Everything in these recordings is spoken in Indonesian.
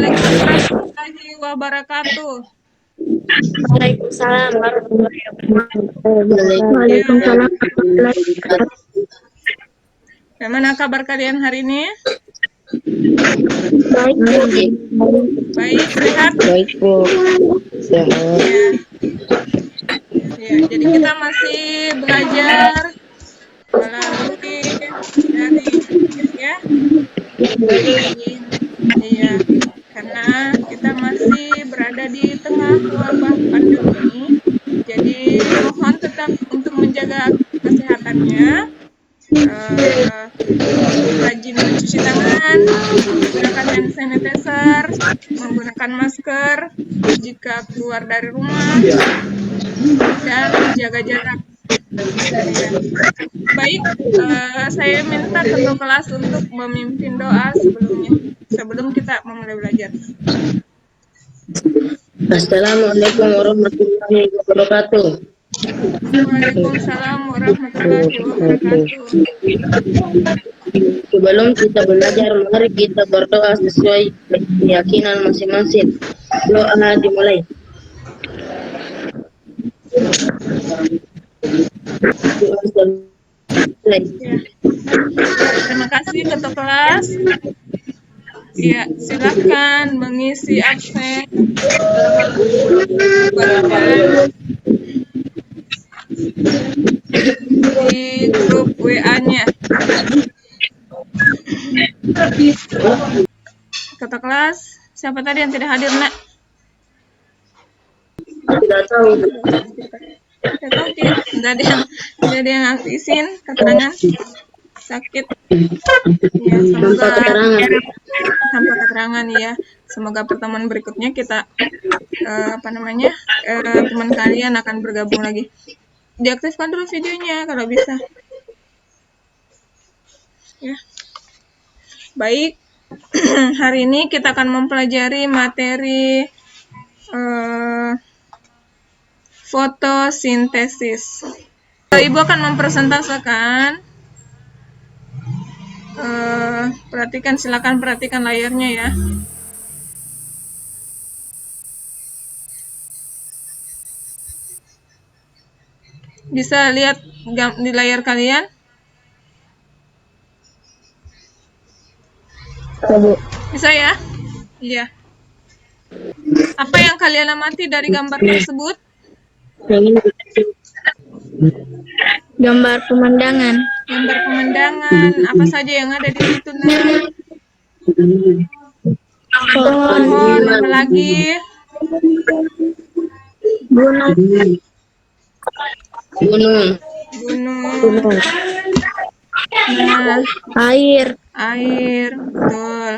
Assalamualaikum warahmatullahi wabarakatuh. Waalaikumsalam warahmatullahi wabarakatuh. Waalaikumsalam warahmatullahi wabarakatuh. Bagaimana kabar kalian hari ini? Baik, Baik, sehat? Baik, Bu. Sehat. Ya. Ya, jadi kita masih belajar melalui daring, ya. Iya, karena kita masih berada di tengah wabah pandemi. Jadi mohon tetap untuk menjaga kesehatannya. Rajin mencuci tangan, menggunakan hand sanitizer, menggunakan masker jika keluar dari rumah, dan jaga jarak. Ya. Baik, saya minta ketua kelas untuk memimpin doa sebelum kita memulai belajar. Assalamualaikum warahmatullahi wabarakatuh. Waalaikumsalam warahmatullahi wabarakatuh. Sebelum kita belajar, mari kita berdoa sesuai keyakinan masing-masing. Doa dimulai. Doa selesai. Ya. Terima kasih ketua kelas. Ya, silakan mengisi absen di grup WA-nya. Ketua kelas, siapa tadi yang tidak hadir, Nak? Tidak tahu. Tidak tahu, tidak ada yang izin keterangan sakit. Ya, semoga tanpa keterangan ya. Semoga pertemuan berikutnya kita teman kalian akan bergabung lagi. Diaktifkan dulu videonya kalau bisa. Ya. Baik. Hari ini kita akan mempelajari materi fotosintesis. Ibu akan mempresentasikan. Silakan perhatikan layarnya ya. Bisa lihat di layar kalian? Bisa ya? Iya. Apa yang kalian amati dari gambar tersebut? gambar pemandangan. Gambar pemandangan. Apa saja yang ada di situ, Nak? Pohon, apa lagi? Gunung. Nah, Air. betul.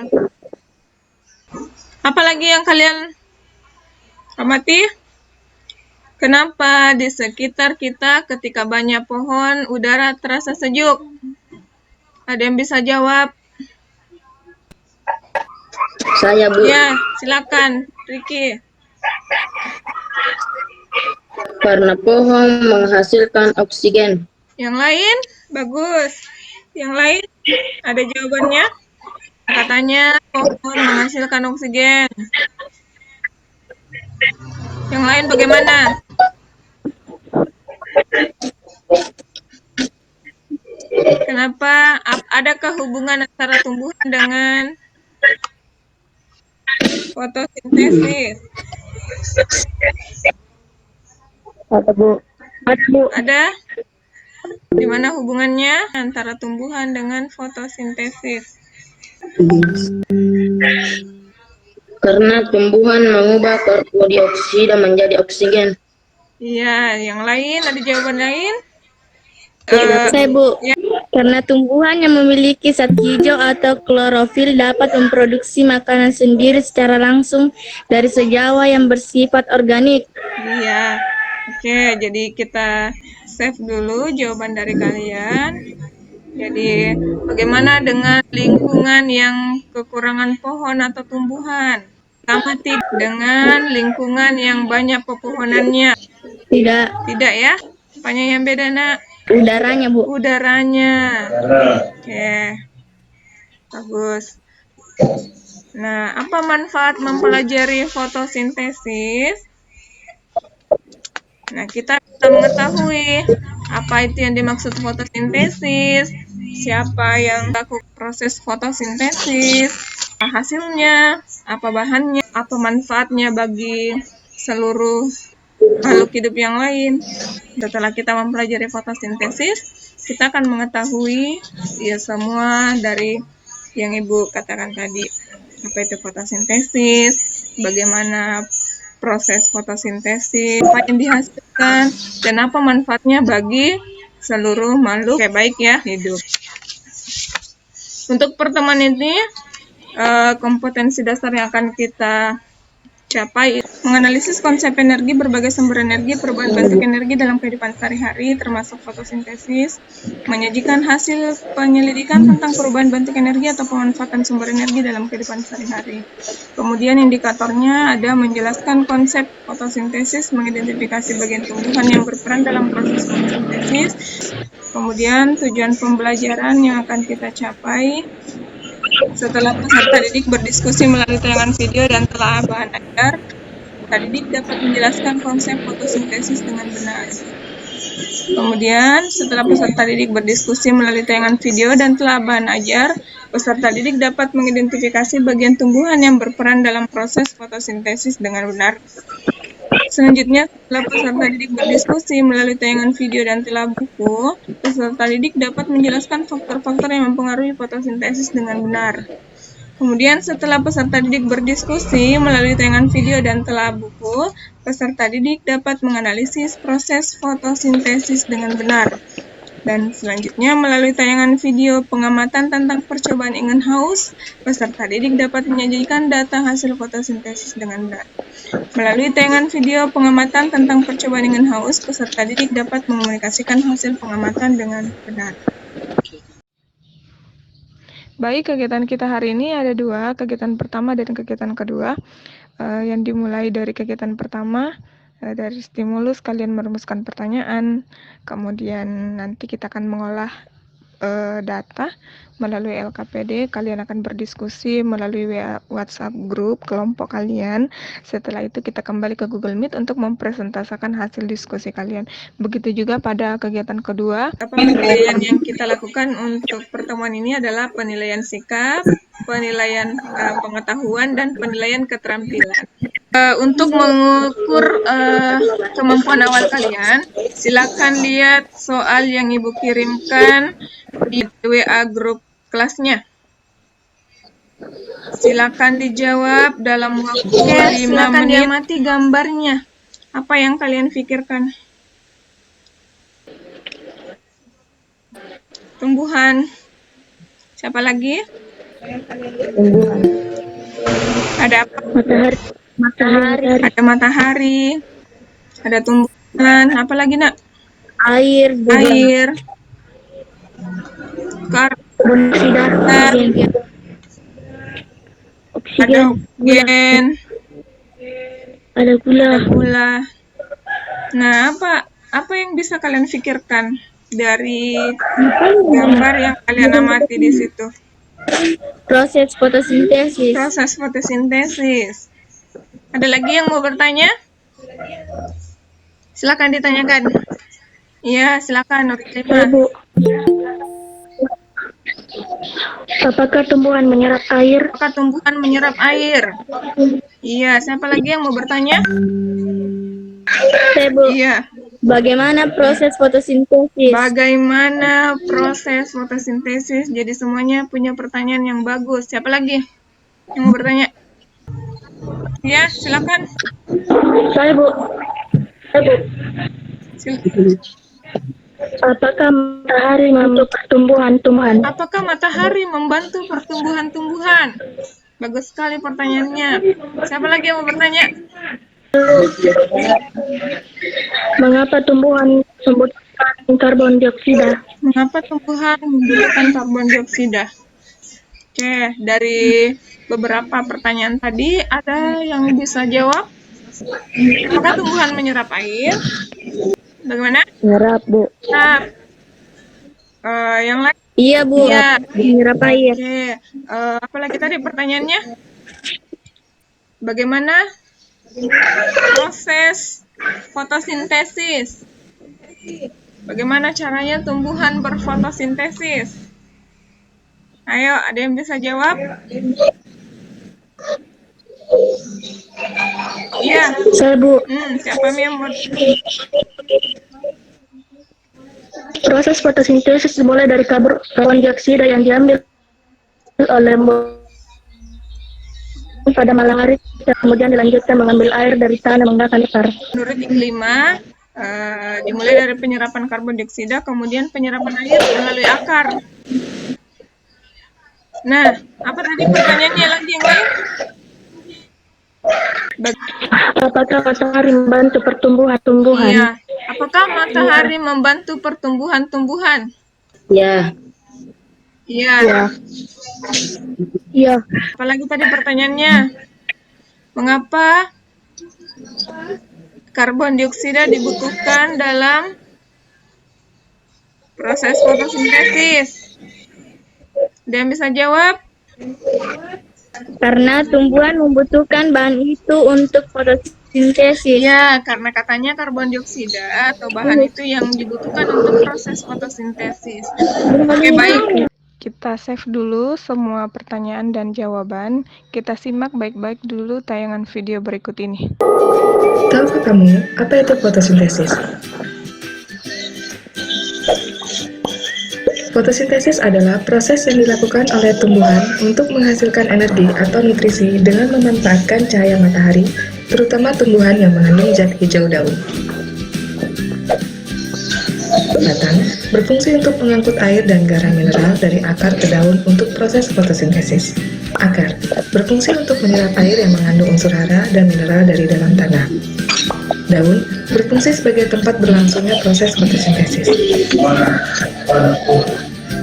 Apa lagi yang kalian amati? Kenapa di sekitar kita ketika banyak pohon, udara terasa sejuk? Ada yang bisa jawab? Saya, Bu. Ya, silakan, Riki. Karena pohon menghasilkan oksigen. Yang lain? Bagus. Yang lain? Ada jawabannya? Katanya pohon menghasilkan oksigen. Yang lain bagaimana? Kenapa? Adakah hubungan antara tumbuhan dengan fotosintesis? Ada, Bu. Ada? Di mana hubungannya antara tumbuhan dengan fotosintesis? Karena tumbuhan mengubah karbondioksida menjadi oksigen. Iya, yang lain ada jawaban lain? Saya, Bu. Ya. Karena tumbuhan yang memiliki zat hijau atau klorofil dapat memproduksi makanan sendiri secara langsung dari senyawa yang bersifat organik. Iya. Oke, jadi kita save dulu jawaban dari kalian. Jadi, bagaimana dengan lingkungan yang kekurangan pohon atau tumbuhan? Amati dengan lingkungan yang banyak pepohonannya. Tidak. Tidak ya? Apanya yang beda, Nak? Udaranya, Bu. Udaranya. Oke. Bagus. Nah, apa manfaat mempelajari fotosintesis? Nah, kita bisa mengetahui apa itu yang dimaksud fotosintesis, siapa yang melakukan proses fotosintesis, hasilnya, apa bahannya, apa manfaatnya bagi seluruh makhluk hidup yang lain. Setelah kita mempelajari fotosintesis, kita akan mengetahui ya semua dari yang Ibu katakan tadi. Apa itu fotosintesis, bagaimana proses fotosintesis, apa yang dihasilkan, dan apa manfaatnya bagi seluruh makhluk baik ya hidup. Untuk pertemuan ini, kompetensi dasar yang akan kita capai menganalisis konsep energi, berbagai sumber energi, perubahan bentuk energi dalam kehidupan sehari-hari, termasuk fotosintesis, menyajikan hasil penyelidikan tentang perubahan bentuk energi atau pemanfaatan sumber energi dalam kehidupan sehari-hari. Kemudian indikatornya ada menjelaskan konsep fotosintesis, mengidentifikasi bagian tumbuhan yang berperan dalam proses fotosintesis. Kemudian tujuan pembelajaran yang akan kita capai setelah peserta didik berdiskusi melalui tayangan video dan telah bahan ajar, peserta didik dapat menjelaskan konsep fotosintesis dengan benar. Kemudian, setelah peserta didik berdiskusi melalui tayangan video dan telah bahan ajar, peserta didik dapat mengidentifikasi bagian tumbuhan yang berperan dalam proses fotosintesis dengan benar. Selanjutnya, setelah peserta didik berdiskusi melalui tayangan video dan telah buku, peserta didik dapat menjelaskan faktor-faktor yang mempengaruhi fotosintesis dengan benar. Kemudian setelah peserta didik berdiskusi melalui tayangan video dan telah buku, peserta didik dapat menganalisis proses fotosintesis dengan benar. Dan selanjutnya melalui tayangan video pengamatan tentang percobaan in-house, peserta didik dapat menyajikan data hasil fotosintesis dengan benar. Melalui tayangan video pengamatan tentang percobaan in-house, peserta didik dapat mengomunikasikan hasil pengamatan dengan benar. Baik, kegiatan kita hari ini ada dua, kegiatan pertama dan kegiatan kedua. Yang dimulai dari kegiatan pertama, dari stimulus kalian merumuskan pertanyaan, kemudian nanti kita akan mengolah data melalui LKPD, kalian akan berdiskusi melalui WhatsApp grup kelompok kalian. Setelah itu kita kembali ke Google Meet untuk mempresentasikan hasil diskusi kalian. Begitu juga pada kegiatan kedua, penilaian yang kita lakukan untuk pertemuan ini adalah penilaian sikap, penilaian pengetahuan, dan penilaian keterampilan. Untuk mengukur kemampuan awal kalian, silakan lihat soal yang Ibu kirimkan di WA grup kelasnya. Silakan dijawab dalam waktu 5 menit. Diamati gambarnya. Apa yang kalian pikirkan? Tumbuhan. Siapa lagi? Tumbuhan. Ada apa? Matahari, Ada matahari. Ada tumbuhan. Apa lagi, Nak? air, Air. karbon dioksida, Ada oksigen, oksigen. ada gula. Ada gula. Nah, apa yang bisa kalian pikirkan dari gambar yang kalian amati di situ? Proses fotosintesis. Proses fotosintesis. Ada lagi yang mau bertanya? Silakan ditanyakan. Iya, silakan Nur Terima. Bu, apakah tumbuhan menyerap air? Apakah tumbuhan menyerap air? Iya, siapa lagi yang mau bertanya? Bu, Iya. bagaimana proses fotosintesis? Bagaimana proses fotosintesis? Jadi semuanya punya pertanyaan yang bagus. Siapa lagi yang mau bertanya? Ya, silakan. Saya Bu. Silakan. Apakah matahari membantu pertumbuhan-tumbuhan? Apakah matahari membantu pertumbuhan-tumbuhan? Bagus sekali pertanyaannya. Siapa lagi yang mau bertanya? Mengapa tumbuhan membutuhkan karbon dioksida? Mengapa tumbuhan membutuhkan karbon dioksida? Oke, dari beberapa pertanyaan tadi, ada yang bisa jawab? Apakah tumbuhan menyerap air? Bagaimana? Menyerap, Bu. Nah, yang lain? Iya, Bu. Iya. Menyerap air. Oke, apalagi tadi pertanyaannya? Bagaimana proses fotosintesis? Bagaimana caranya tumbuhan berfotosintesis? Ayo, ada yang bisa jawab? Iya. Saya Bu, Siapa yang mau? proses fotosintesis dimulai dari karbon dioksida yang diambil oleh embun pada malam hari, kemudian dilanjutkan mengambil air dari tanah menggunakan akar. Menurut kelima, dimulai dari penyerapan karbon dioksida, kemudian penyerapan air melalui akar. Nah, apa tadi pertanyaannya lagi yang lain? Apakah matahari membantu pertumbuhan-tumbuhan? Iya. Apakah matahari membantu pertumbuhan tumbuhan? Ya. Iya. Iya. Apalagi tadi pertanyaannya? Mengapa karbon dioksida dibutuhkan dalam proses fotosintesis? Ada yang bisa jawab? Karena tumbuhan membutuhkan bahan itu untuk fotosintesis. Iya, karena katanya karbon dioksida atau bahan itu yang dibutuhkan untuk proses fotosintesis. Oke, baik. Kita save dulu semua pertanyaan dan jawaban. Kita simak baik-baik dulu tayangan video berikut ini. Tahukah kamu apa itu fotosintesis? Fotosintesis adalah proses yang dilakukan oleh tumbuhan untuk menghasilkan energi atau nutrisi dengan memanfaatkan cahaya matahari, terutama tumbuhan yang mengandung zat hijau daun. Batang berfungsi untuk mengangkut air dan garam mineral dari akar ke daun untuk proses fotosintesis. Akar berfungsi untuk menyerap air yang mengandung unsur hara dan mineral dari dalam tanah. Daun berfungsi sebagai tempat berlangsungnya proses fotosintesis.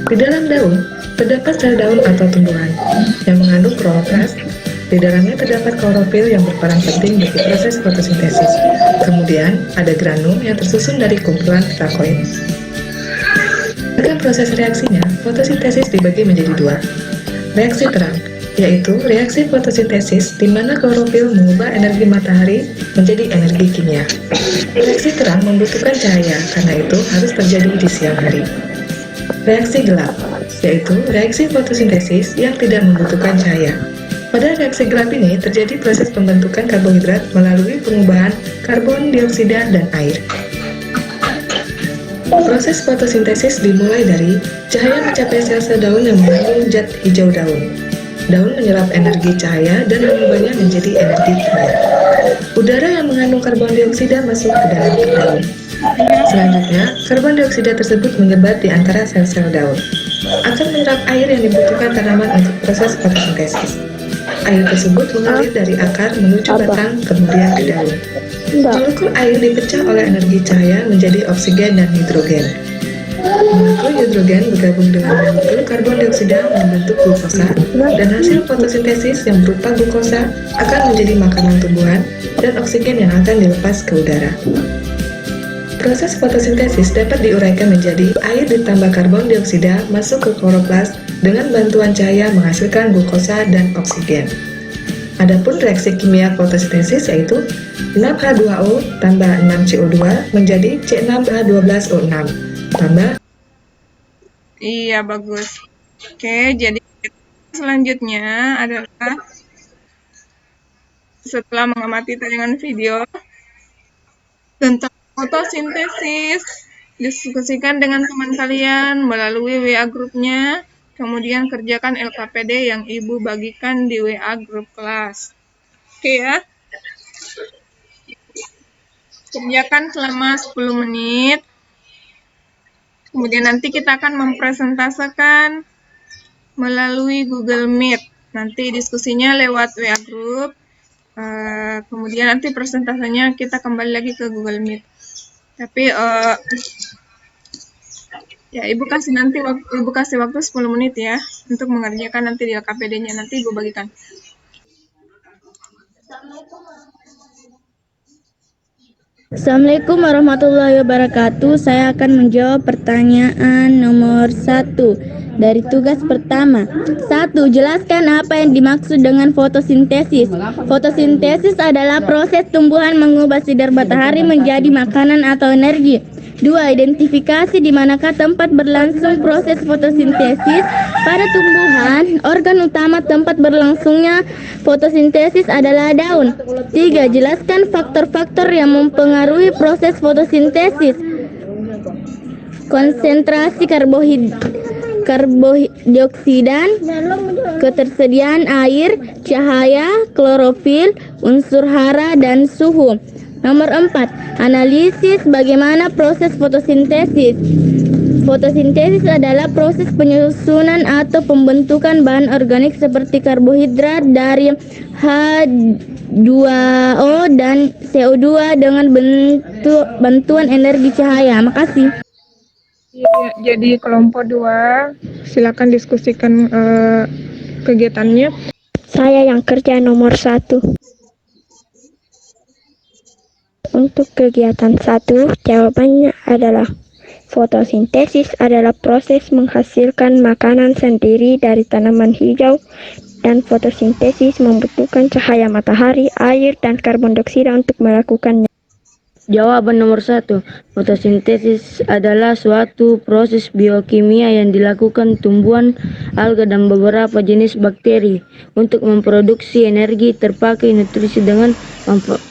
Di dalam daun, terdapat sel daun atau tumbuhan yang mengandung kloroplas. Di dalamnya terdapat klorofil yang berperan penting bagi proses fotosintesis. Kemudian, ada granul yang tersusun dari kumpulan terakoid. Dalam proses reaksinya, fotosintesis dibagi menjadi dua. Reaksi terang, yaitu reaksi fotosintesis di mana klorofil mengubah energi matahari menjadi energi kimia. Reaksi terang membutuhkan cahaya, karena itu harus terjadi di siang hari. Reaksi gelap, yaitu reaksi fotosintesis yang tidak membutuhkan cahaya. Pada reaksi gelap ini terjadi proses pembentukan karbohidrat melalui pengubahan karbon dioksida dan air. Proses fotosintesis dimulai dari cahaya mencapai sel-sel daun yang mengandung zat hijau daun. Daun menyerap energi cahaya dan mengubahnya menjadi energi kimia. Udara yang mengandung karbon dioksida masuk ke dalam daun. Selanjutnya, karbon dioksida tersebut menyebar di antara sel-sel daun. Akan menyerap air yang dibutuhkan tanaman untuk proses fotosintesis. Air tersebut mengalir dari akar menuju batang, kemudian ke daun. Molekul air dipecah oleh energi cahaya menjadi oksigen dan hidrogen. Molekul hidrogen bergabung dengan molekul karbon dioksida membentuk glukosa, dan hasil fotosintesis yang berupa glukosa akan menjadi makanan tumbuhan dan oksigen yang akan dilepas ke udara. Proses fotosintesis dapat diuraikan menjadi air ditambah karbon dioksida masuk ke kloroplas dengan bantuan cahaya menghasilkan glukosa dan oksigen. Adapun reaksi kimia fotosintesis yaitu 6H2O tambah 6CO2 menjadi C6H12O6 tambah. Iya, bagus. Oke, jadi selanjutnya adalah setelah mengamati tayangan video tentang fotosintesis, diskusikan dengan teman kalian melalui WA grupnya, kemudian kerjakan LKPD yang Ibu bagikan di WA grup kelas. Oke ya. Kerjakan selama 10 menit. Kemudian nanti kita akan mempresentasikan melalui Google Meet. Nanti diskusinya lewat WA Group. Kemudian nanti presentasinya kita kembali lagi ke Google Meet. Tapi ya Ibu kasih waktu 10 menit ya untuk mengerjakan nanti di LKPD-nya. Nanti Ibu bagikan. Assalamualaikum warahmatullahi wabarakatuh. Saya akan menjawab pertanyaan nomor 1. dari tugas pertama. 1. Jelaskan apa yang dimaksud dengan fotosintesis. Fotosintesis adalah proses tumbuhan mengubah sinar matahari menjadi makanan atau energi. 2. Identifikasi di manakah tempat berlangsung proses fotosintesis. Pada tumbuhan, organ utama tempat berlangsungnya fotosintesis adalah daun. 3. Jelaskan faktor-faktor yang mempengaruhi proses fotosintesis. Konsentrasi karbodioksidan, ketersediaan air, cahaya, klorofil, unsur hara, dan suhu. Nomor 4. Analisis bagaimana proses fotosintesis. Fotosintesis adalah proses penyusunan atau pembentukan bahan organik seperti karbohidrat dari H2O dan CO2 dengan bantuan energi cahaya. Makasih. Jadi kelompok 2, silakan diskusikan kegiatannya. Saya yang kerja nomor 1. Untuk kegiatan 1, jawabannya adalah fotosintesis adalah proses menghasilkan makanan sendiri dari tanaman hijau, dan fotosintesis membutuhkan cahaya matahari, air, dan karbon dioksida untuk melakukannya. Jawaban nomor 1. Fotosintesis adalah suatu proses biokimia yang dilakukan tumbuhan, alga, dan beberapa jenis bakteri untuk memproduksi energi terpakai nutrisi dengan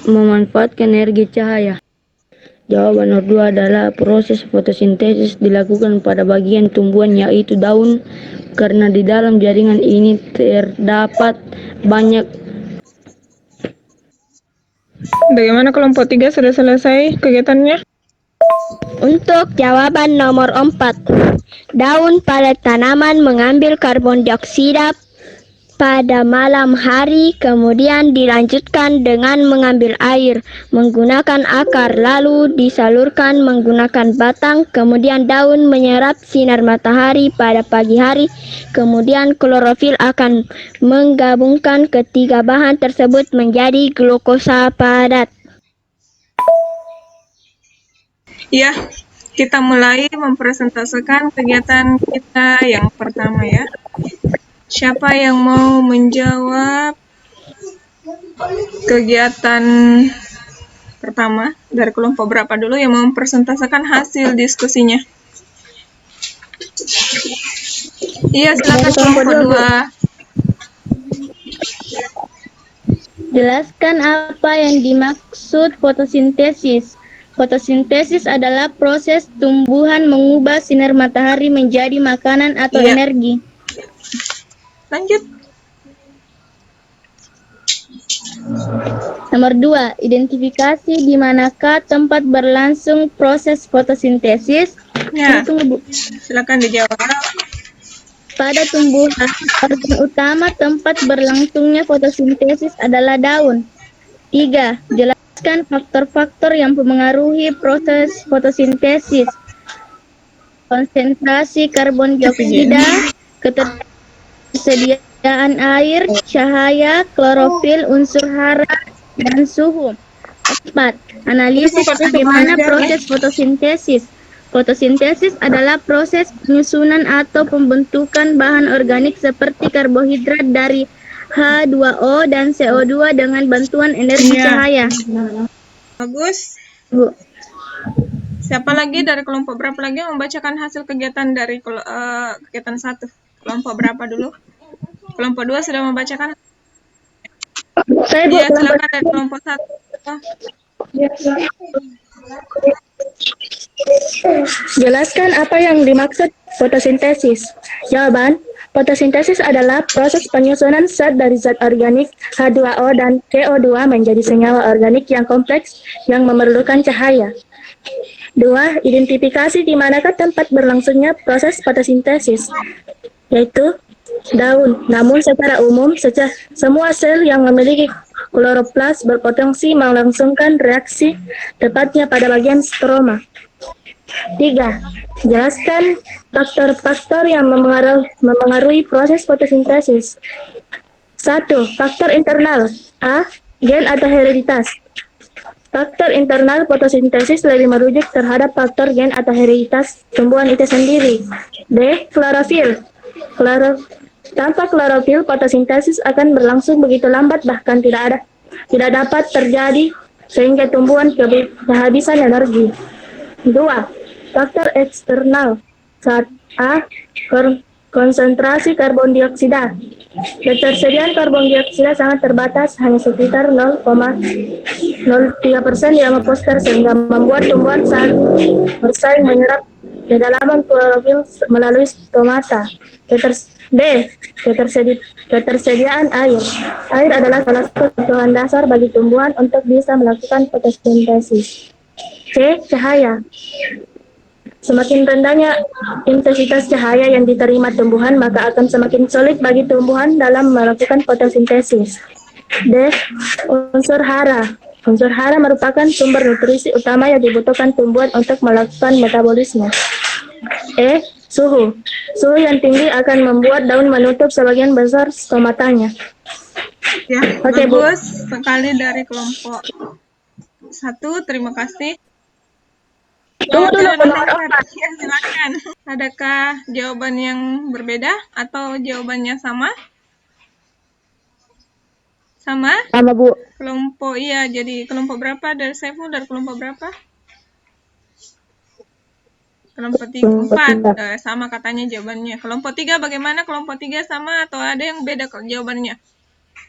memanfaatkan energi cahaya. Jawaban nomor 2 adalah proses fotosintesis dilakukan pada bagian tumbuhan yaitu daun, karena di dalam jaringan ini terdapat banyak. Bagaimana kelompok 3, sudah selesai kegiatannya? Untuk jawaban nomor 4, daun pada tanaman mengambil karbon dioksida pada malam hari, kemudian dilanjutkan dengan mengambil air menggunakan akar, lalu disalurkan menggunakan batang, kemudian daun menyerap sinar matahari pada pagi hari, kemudian klorofil akan menggabungkan ketiga bahan tersebut menjadi glukosa padat. Ya, kita mulai mempresentasikan kegiatan kita yang pertama ya. Siapa yang mau menjawab kegiatan pertama dari kelompok berapa dulu yang mau mempresentasikan hasil diskusinya? Iya, silakan kelompok 2. Jelaskan apa yang dimaksud fotosintesis. Fotosintesis adalah proses tumbuhan mengubah sinar matahari menjadi makanan atau energi. Lanjut. Nomor 2, identifikasi di manakah tempat berlangsung proses fotosintesis. Ya, Tunggu, Bu. silakan dijawab. Pada tumbuhan, organ utama tempat berlangsungnya fotosintesis adalah daun. 3. Jelaskan faktor-faktor yang mempengaruhi proses fotosintesis. Konsentrasi karbon dioksida, ketersediaan air, cahaya, klorofil, unsur hara, dan suhu. 4. Analisis bagaimana proses fotosintesis. Fotosintesis adalah proses penyusunan atau pembentukan bahan organik seperti karbohidrat dari H2O dan CO2 dengan bantuan energi cahaya. Bagus. Bu. Siapa lagi dari kelompok berapa lagi yang membacakan hasil kegiatan dari kegiatan 1? Kelompok berapa dulu? Kelompok 2 sudah membacakan? Saya Bu, Iya, silakan dari kelompok 1. Jelaskan apa yang dimaksud fotosintesis. Jawaban, fotosintesis adalah proses penyusunan zat dari zat organik H2O dan CO2 menjadi senyawa organik yang kompleks yang memerlukan cahaya. 2. Identifikasi di manakah tempat berlangsungnya proses fotosintesis, yaitu daun. Namun secara umum, semua sel yang memiliki kloroplas berpotensi melangsungkan reaksi, tepatnya pada bagian stroma. 3. Jelaskan faktor-faktor yang memengaruhi proses fotosintesis. 1. Faktor internal. A. Gen atau hereditas. Faktor internal fotosintesis lebih merujuk terhadap faktor gen atau hereditas tumbuhan itu sendiri. B. Klorofil. Tanpa klorofil, fotosintesis akan berlangsung begitu lambat bahkan tidak dapat terjadi sehingga tumbuhan kehabisan energi. 2. Faktor eksternal. 1. Konsentrasi karbon dioksida. Ketersediaan karbon dioksida sangat terbatas, hanya sekitar 0,03% di atmosfer sehingga membuat tumbuhan sangat bersaing menyerap kedalaman klorofil melalui stomata. Ketersediaan air. Air adalah salah satu kebutuhan dasar bagi tumbuhan untuk bisa melakukan fotosintesis. C. Cahaya. Semakin rendahnya intensitas cahaya yang diterima tumbuhan, maka akan semakin sulit bagi tumbuhan dalam melakukan fotosintesis. D. Unsur hara. Unsur hara merupakan sumber nutrisi utama yang dibutuhkan tumbuhan untuk melakukan metabolisme. E. Suhu. Suhu yang tinggi akan membuat daun menutup sebagian besar stomatanya. Ya, Oke, Bu. bagus sekali dari kelompok 1. Terima kasih. Tunggu dulu, nomor nomor 4. Ya, silakan. Adakah jawaban yang berbeda atau jawabannya sama? Sama? Sama, Bu. Kelompok, iya. Jadi kelompok berapa dari Saiful? Dari kelompok berapa? Kelompok 4. Sama katanya jawabannya. Kelompok 3 bagaimana? Kelompok 3 sama atau ada yang beda jawabannya?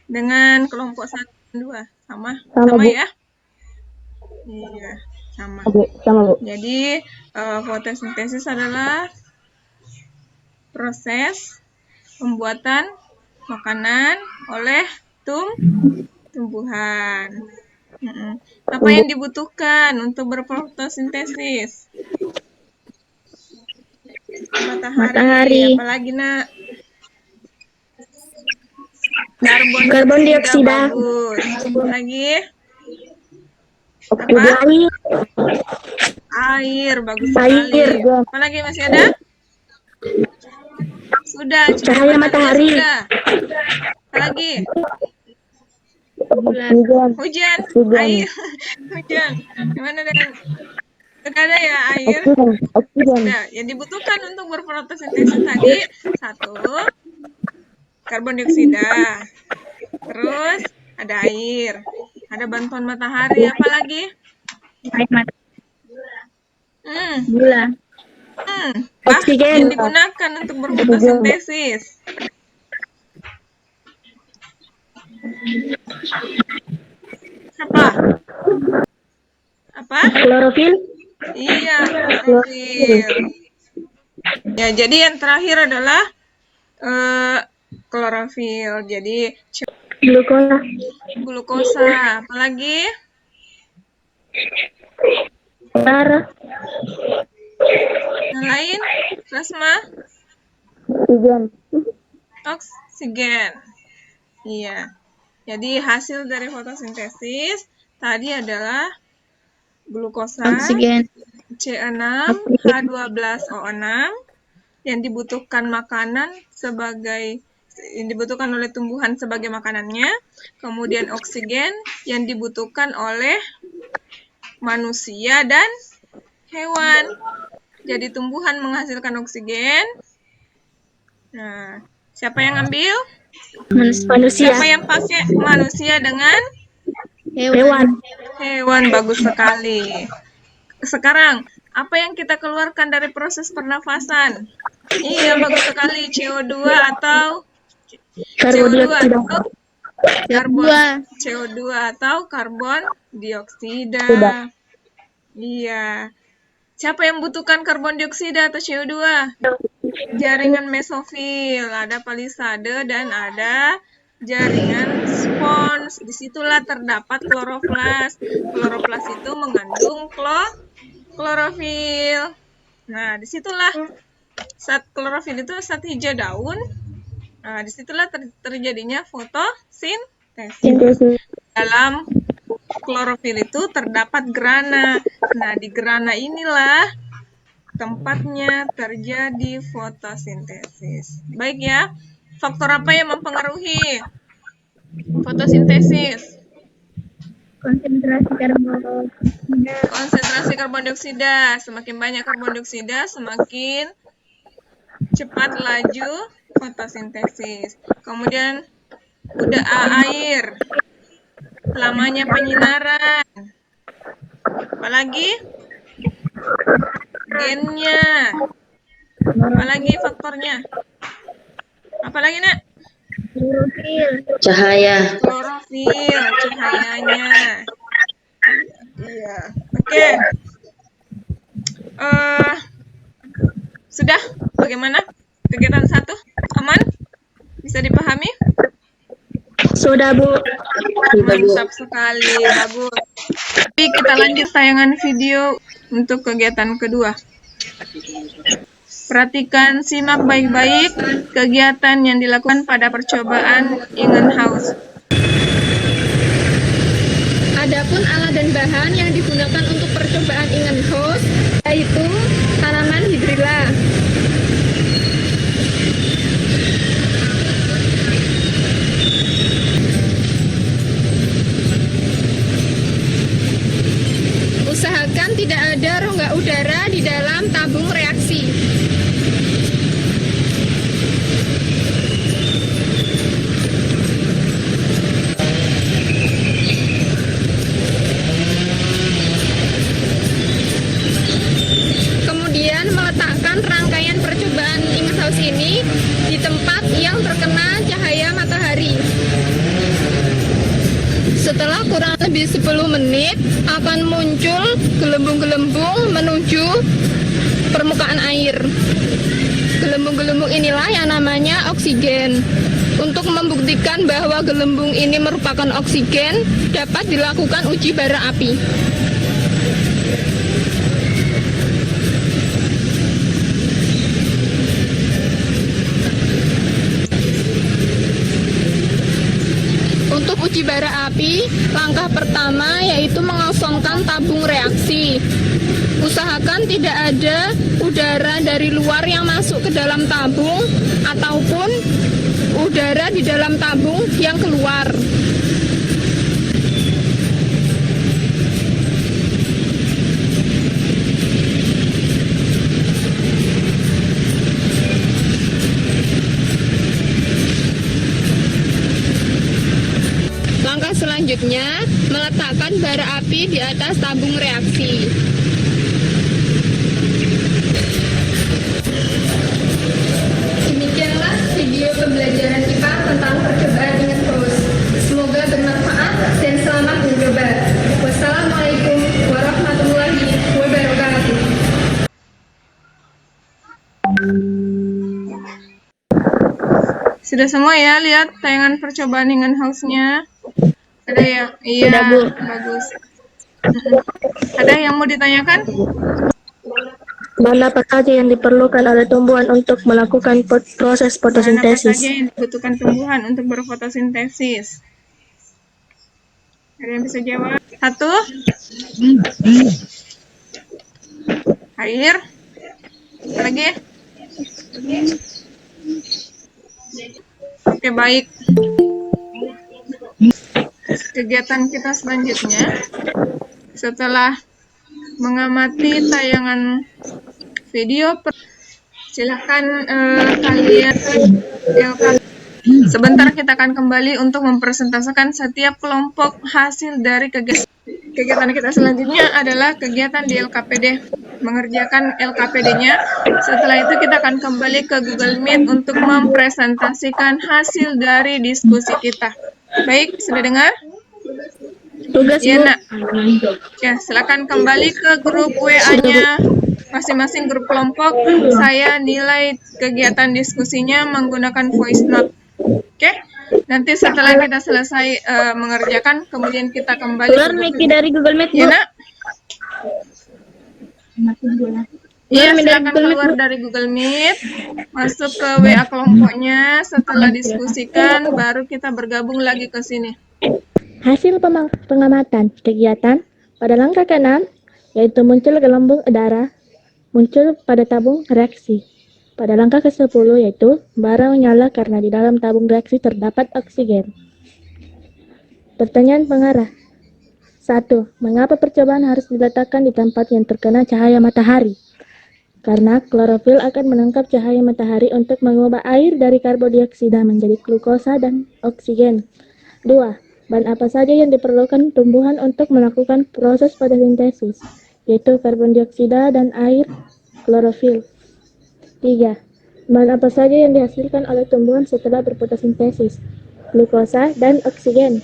Dengan kelompok 1 dan 2. Sama? Sama Bu. ya? Iya, sama. Sama, Bu. Jadi fotosintesis adalah proses pembuatan makanan oleh tumbuhan. Apa yang dibutuhkan untuk berfotosintesis? Matahari. Apalagi, Nak? Karbon dioksida. Bagus. Lagi? Apa? Air. Bagus sekali. Apalagi masih ada? Sudah. Cahaya matahari. Sudah. Apalagi? Hujan. Air. Hujan. Gimana dengan? Tidak ada ya air? Sudah. Yang dibutuhkan untuk berfotosintesis tadi 1. Karbon dioksida. Terus ada air. Ada bantuan matahari. Apa lagi? Gula. Oksigen. Yang digunakan untuk berfotosintesis. Apa? Klorofil. Iya, klorofil. Ya, jadi yang terakhir adalah klorofil. Jadi glukosa. Apalagi? Darah. Yang lain? Plasma? Oksigen. Iya. Jadi hasil dari fotosintesis tadi adalah glukosa, Oksigen. C6H12O6 yang dibutuhkan oleh tumbuhan sebagai makanannya, kemudian oksigen yang dibutuhkan oleh manusia dan hewan. Jadi tumbuhan menghasilkan oksigen. Nah, siapa yang ambil? Manusia. Siapa yang pakai? Manusia dengan Hewan. hewan. Bagus sekali. Sekarang, apa yang kita keluarkan dari proses pernafasan? Iya, bagus sekali. CO2 atau CO2 atau karbon dioksida. Iya. Siapa yang membutuhkan karbon dioksida atau CO2? Jaringan mesofil, ada palisade dan ada jaringan spons. Disitulah terdapat kloroplas. Kloroplas itu mengandung klorofil. Nah, disitulah saat klorofil itu saat hijau daun. Nah, disitulah terjadinya fotosintesis. Dalam klorofil itu terdapat grana. Nah, di grana inilah tempatnya terjadi fotosintesis. Baik ya. Faktor apa yang mempengaruhi fotosintesis? Konsentrasi karbon dioksida. Semakin banyak karbon dioksida, semakin cepat laju fotosintesis. Kemudian air, lamanya penyinaran. Apalagi gennya. Apalagi faktornya? Apalagi nak? Cahaya. Klorofil, cahayanya. Iya. Oke. Sudah? Bagaimana? Kegiatan 1 aman? Bisa dipahami? Sudah, Bu. Mantap sekali, bagus. Tapi kita lanjut tayangan video untuk kegiatan kedua. Perhatikan, simak baik-baik kegiatan yang dilakukan pada percobaan Ingenhousz. Adapun alat dan bahan yang digunakan untuk percobaan Ingenhousz yaitu tanaman hidrilla. Usahakan tidak ada rongga udara di dalam tabung reaksi. Kemudian meletakkan rangkaian percobaan Ingenhousz ini di tempat yang terkena cahaya matahari. Setelah kurang lebih 10 menit akan muncul gelembung-gelembung menuju permukaan air. Gelembung-gelembung inilah yang namanya oksigen. Untuk membuktikan bahwa gelembung ini merupakan oksigen, dapat dilakukan uji bara api. Untuk uji bara api, langkah pertama yaitu mengosongkan tabung reaksi. Usahakan tidak ada udara dari luar yang masuk ke dalam tabung ataupun udara di dalam tabung yang keluar. Langkah selanjutnya, meletakkan bara api di atas tabung reaksi. Demikianlah video pembelajaran IPA tentang percobaan Ingenhousz. Semoga bermanfaat dan selamat mencoba. Wassalamualaikum warahmatullahi wabarakatuh. Sudah semua ya lihat tayangan percobaan Ingenhousz-nya? Ada ya? Iya, Sudah, Bu. bagus. Ada yang mau ditanyakan? Bahan apa saja yang diperlukan oleh tumbuhan untuk melakukan proses Bahan apa fotosintesis? saja yang dibutuhkan tumbuhan untuk berfotosintesis? Ada yang bisa jawab? 1. Air. Apa lagi? Oke, baik. Kegiatan kita selanjutnya, setelah mengamati tayangan video, silakan kalian sebentar kita akan kembali untuk mempresentasikan setiap kelompok hasil dari kegiatan kita selanjutnya adalah kegiatan di LKPD, mengerjakan LKPD-nya. Setelah itu kita akan kembali ke Google Meet untuk mempresentasikan hasil dari diskusi kita. Baik, sudah dengar? Tugas, Ya, Bu. Nak. Ya, silakan kembali ke grup WA-nya masing-masing grup kelompok. Saya nilai kegiatan diskusinya menggunakan voice note. Oke? Nanti setelah kita selesai mengerjakan, kemudian kita kembali Keluar ke Miki dari Google Meet, Ya, Bu. Nak? Iya, Keluar dari silakan Google Meet, keluar Bu. dari Google Meet, masuk ke WA kelompoknya. Setelah diskusikan, baru kita bergabung lagi ke sini. Hasil pengamatan kegiatan pada langkah ke-6 yaitu muncul gelembung udara muncul pada tabung reaksi. Pada langkah ke-10 yaitu bara menyala karena di dalam tabung reaksi terdapat oksigen. Pertanyaan pengarah. 1. Mengapa percobaan harus diletakkan di tempat yang terkena cahaya matahari? karena klorofil akan menangkap cahaya matahari untuk mengubah air dari karbon dioksida menjadi glukosa dan oksigen. 2. Bahan apa saja yang diperlukan tumbuhan untuk melakukan proses fotosintesis, yaitu karbon dioksida dan air, klorofil. 3. Bahan apa saja yang dihasilkan oleh tumbuhan setelah berfotosintesis, glukosa dan oksigen.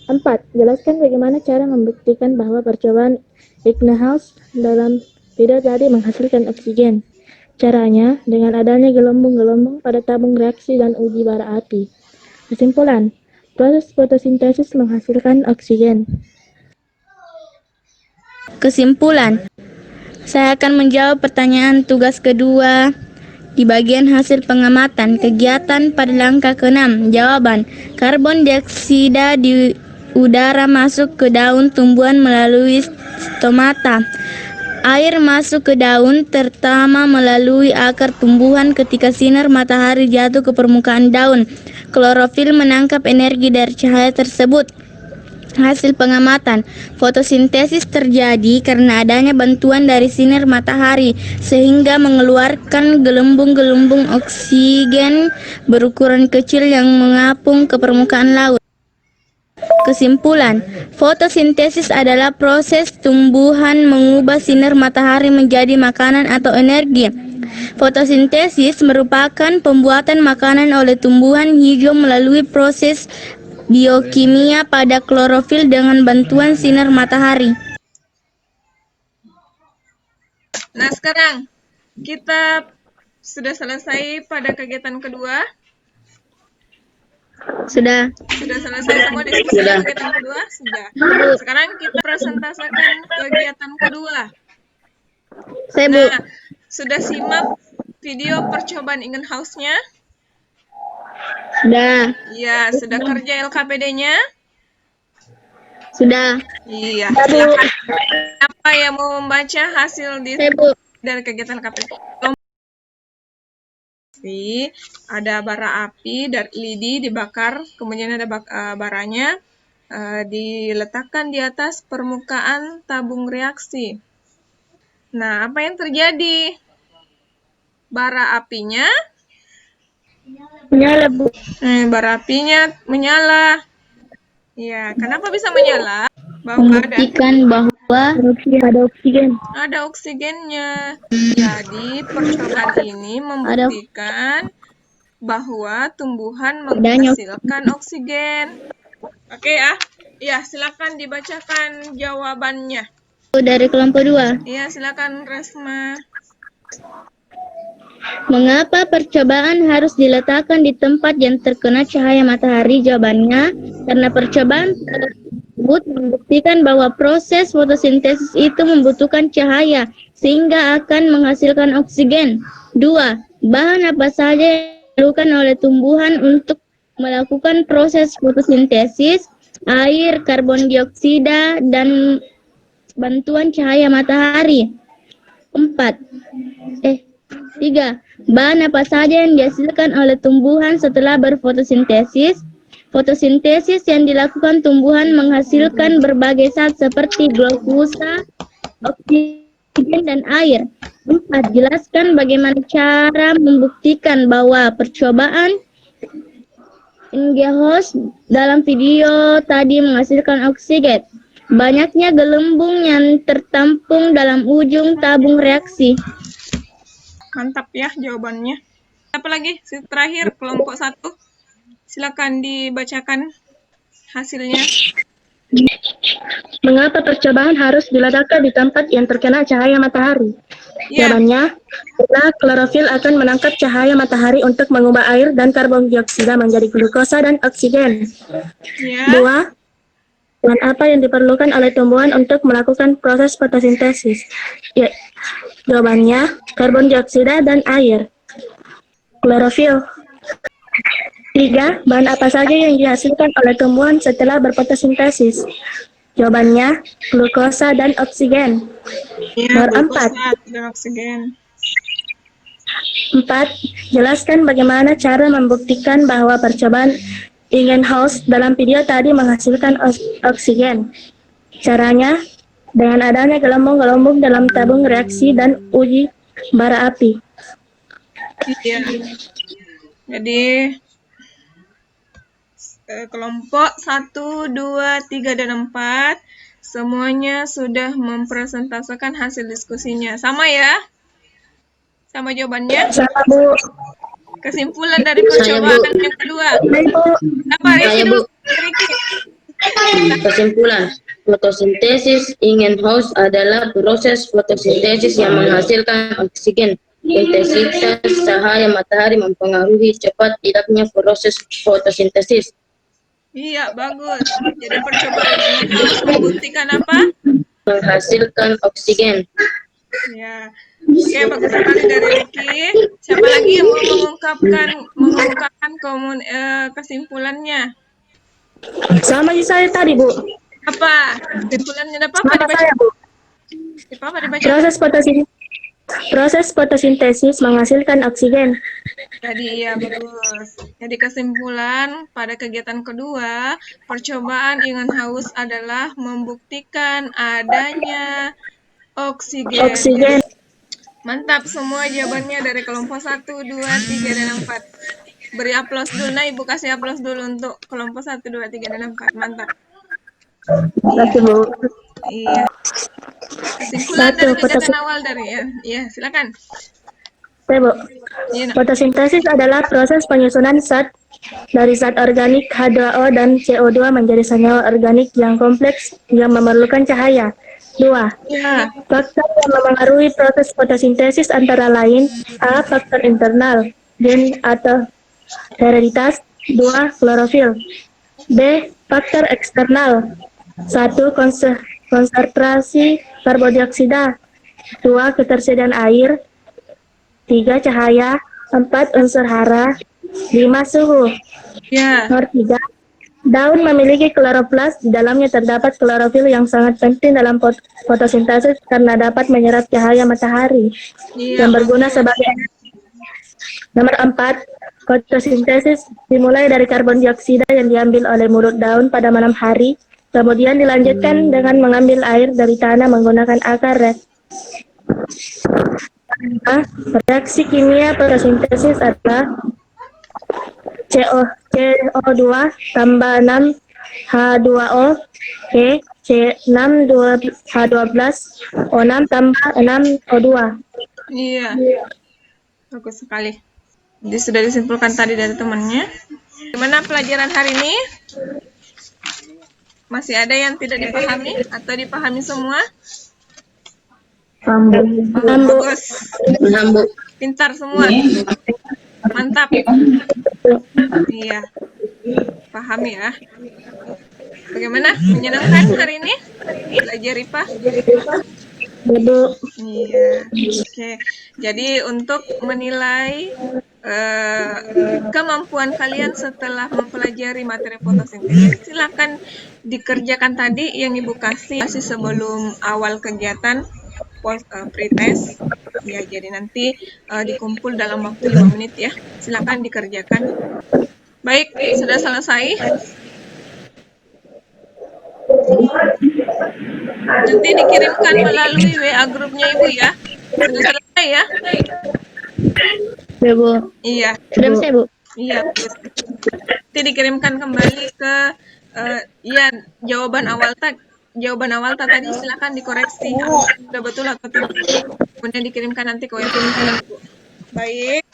4. Jelaskan bagaimana cara membuktikan bahwa percobaan Eggnehaus dalam video tadi menghasilkan oksigen. Caranya dengan adanya gelembung-gelembung pada tabung reaksi dan uji bara api. Kesimpulan, proses fotosintesis menghasilkan oksigen. Kesimpulan, saya akan menjawab pertanyaan tugas kedua di bagian hasil pengamatan kegiatan pada langkah ke-6. Jawaban, karbon dioksida di udara masuk ke daun tumbuhan melalui stomata. Air masuk ke daun terutama melalui akar tumbuhan ketika sinar matahari jatuh ke permukaan daun. Klorofil menangkap energi dari cahaya tersebut. Hasil pengamatan, fotosintesis terjadi karena adanya bantuan dari sinar matahari sehingga mengeluarkan gelembung-gelembung oksigen berukuran kecil yang mengapung ke permukaan laut. Kesimpulan, fotosintesis adalah proses tumbuhan mengubah sinar matahari menjadi makanan atau energi. Fotosintesis merupakan pembuatan makanan oleh tumbuhan hijau melalui proses biokimia pada klorofil dengan bantuan sinar matahari. Nah, sekarang kita sudah selesai pada kegiatan kedua. Sudah. Sudah selesai semua diskusi kegiatan kedua? Sudah. Sekarang kita presentasikan kegiatan kedua. Saya, Bu. Nah, sudah simak video percobaan Eggnehaus-nya? Sudah. Iya, sudah kerja LKPD-nya? Sudah. Iya, silakan. Apa yang mau membaca hasil Saya, Bu. dari kegiatan LKPD? Ada bara api dari lidi dibakar, kemudian ada baranya diletakkan di atas permukaan tabung reaksi. Nah, apa yang terjadi? Bara apinya Menyala, Bu. bara apinya menyala. Ya, kenapa bisa menyala? Bahwa Membuktikan bahwa Ada oksigen. ada oksigennya. Jadi, percobaan ini membuktikan bahwa tumbuhan menghasilkan oksigen. Oke ya. Ya, silakan dibacakan jawabannya. dari kelompok 2. Iya, silakan Resma. Mengapa percobaan harus diletakkan di tempat yang terkena cahaya matahari? Jawabannya, karena percobaan tersebut membuktikan bahwa proses fotosintesis itu membutuhkan cahaya, sehingga akan menghasilkan oksigen. 2. Bahan apa saja yang diperlukan oleh tumbuhan untuk melakukan proses fotosintesis? Air, karbon dioksida, dan bantuan cahaya matahari. 3. Bahan apa saja yang dihasilkan oleh tumbuhan setelah berfotosintesis? Fotosintesis yang dilakukan tumbuhan menghasilkan berbagai zat seperti glukosa, oksigen, dan air. 4. Jelaskan bagaimana cara membuktikan bahwa percobaan Eggnehaus dalam video tadi menghasilkan oksigen. Banyaknya gelembung yang tertampung dalam ujung tabung reaksi. Mantap ya jawabannya. Apa lagi? Terakhir, kelompok 1. Silakan dibacakan hasilnya. Mengapa percobaan harus diletakkan di tempat yang terkena cahaya matahari? Ya, Jawabannya, karena klorofil akan menangkap cahaya matahari untuk mengubah air dan karbon dioksida menjadi glukosa dan oksigen. ya. 2. Bahan apa yang diperlukan oleh tumbuhan untuk melakukan proses fotosintesis? Ya, jawabannya, karbon dioksida dan air. Klorofil. 3. Bahan apa saja yang dihasilkan oleh tumbuhan setelah berfotosintesis? Jawabannya, glukosa dan oksigen. Ya, Nomor 4. glukosa dan oksigen. 4. Jelaskan bagaimana cara membuktikan bahwa percobaan Eggnehaus dalam video tadi menghasilkan oksigen. Caranya, dengan adanya gelembung-gelembung dalam tabung reaksi dan uji bara api. Iya. Jadi kelompok 1, 2, 3, dan 4 semuanya sudah mempresentasikan hasil diskusinya. Sama ya? Sama jawabannya? Sama Bu. Kesimpulan dari Saya, Bu. percobaan yang kedua. Baik Bu. Apa Riki Saya, dulu? Bu. Riki. Kesimpulan, fotosintesis in house adalah proses fotosintesis yang menghasilkan oksigen. Intensitas cahaya matahari mempengaruhi cepat tidaknya proses fotosintesis. Iya, bagus. Jadi percobaan yang harus membuktikan apa? Menghasilkan oksigen. Ya. Oke, bagus sekali dari Riki. Siapa lagi yang mau mengungkapkan kesimpulannya? Sama saya tadi Bu. Apa? Kesimpulannya apa? Apa Sama dibaca? saya Bu. Apa dibaca? Proses fotosintesis menghasilkan oksigen. Jadi ya bagus. Jadi kesimpulan pada kegiatan kedua, percobaan Ingan Haus adalah membuktikan adanya oksigen. Oksigen. Mantap semua jawabannya dari kelompok 1, 2, 3, dan 4. Beri aplaus dulu. Nah, Ibu kasih aplaus dulu untuk kelompok 1, 2, 3, dan 4. Mantap. Terima kasih Bu. Iya. Kesimpulan dari Satu, kegiatan awal dari ya. Iya, silakan. Saya Bu. Iya, nak. Fotosintesis adalah proses penyusunan zat dari zat organik H2O dan CO2 menjadi senyawa organik yang kompleks yang memerlukan cahaya. 2. Ya. Faktor yang memengaruhi proses fotosintesis antara lain A. Faktor internal, gen atau hereditas. 2. Klorofil. B. Faktor eksternal. 1. Konsentrasi karbon dioksida. 2. Ketersediaan air. 3. Cahaya. 4. Unsur hara. 5. Suhu. Ya. Nomor 3. Daun memiliki kloroplas, di dalamnya terdapat klorofil yang sangat penting dalam fotosintesis karena dapat menyerap cahaya matahari Iya. yang berguna sebagai energi. Nomor 4. Fotosintesis dimulai dari karbon dioksida yang diambil oleh mulut daun pada malam hari, kemudian dilanjutkan dengan mengambil air dari tanah menggunakan akar. Reaksi kimia fotosintesis adalah CO2 tambah 6 H2O Oke, C6 H12 O6 tambah 6 O2. Iya. Bagus sekali. Jadi sudah disimpulkan tadi dari temannya. Gimana pelajaran hari ini? Masih ada yang tidak dipahami atau dipahami semua? Bagus. Paham, Bu. Pintar semua. Mantap. Iya. Paham ya. Bagaimana? Menyenangkan hari ini? Belajar IPA? Bu. Iya. Oke. Jadi untuk menilai kemampuan kalian setelah mempelajari materi fotosintesis, silakan dikerjakan tadi yang Ibu kasih sebelum awal kegiatan pretest. Ya, jadi nanti dikumpul dalam waktu 5 menit ya. Silakan dikerjakan. Baik, sudah selesai. Nanti dikirimkan melalui WA grupnya Ibu ya. Sudah selesai ya? Ya Bu. Iya. Sudah selesai Bu. Iya. Nanti dikirimkan kembali ke ya jawaban awal tadi silakan dikoreksi sudah betul atau tidak. Kemudian dikirimkan nanti ke WA. Baik.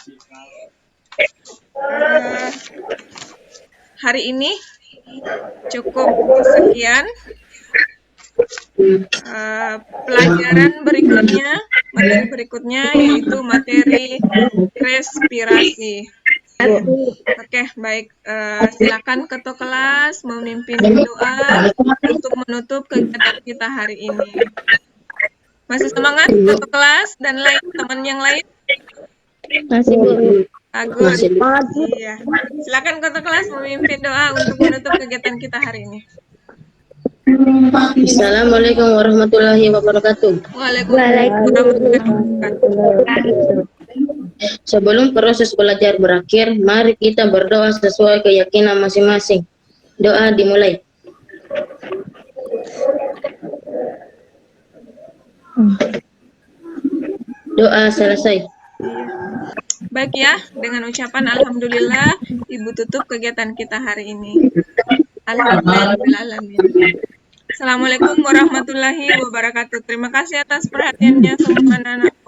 Hari ini cukup sekian. Pelajaran berikutnya, materi berikutnya yaitu materi respirasi. Oke, baik. Silakan ketua kelas memimpin doa untuk menutup kegiatan kita hari ini. Masih semangat ketua kelas dan teman yang lain? Masih Bu. Bagus. Iya. Silakan ketua kelas memimpin doa untuk menutup kegiatan kita hari ini. Assalamualaikum warahmatullahi wabarakatuh. Waalaikumsalam warahmatullahi wabarakatuh. Sebelum proses belajar berakhir, mari kita berdoa sesuai keyakinan masing-masing. Doa dimulai. Doa selesai. Iya. Baik ya, dengan ucapan alhamdulillah Ibu tutup kegiatan kita hari ini. Alhamdulillahirabbil. Assalamualaikum warahmatullahi wabarakatuh. Terima kasih atas perhatiannya semua anak-anak.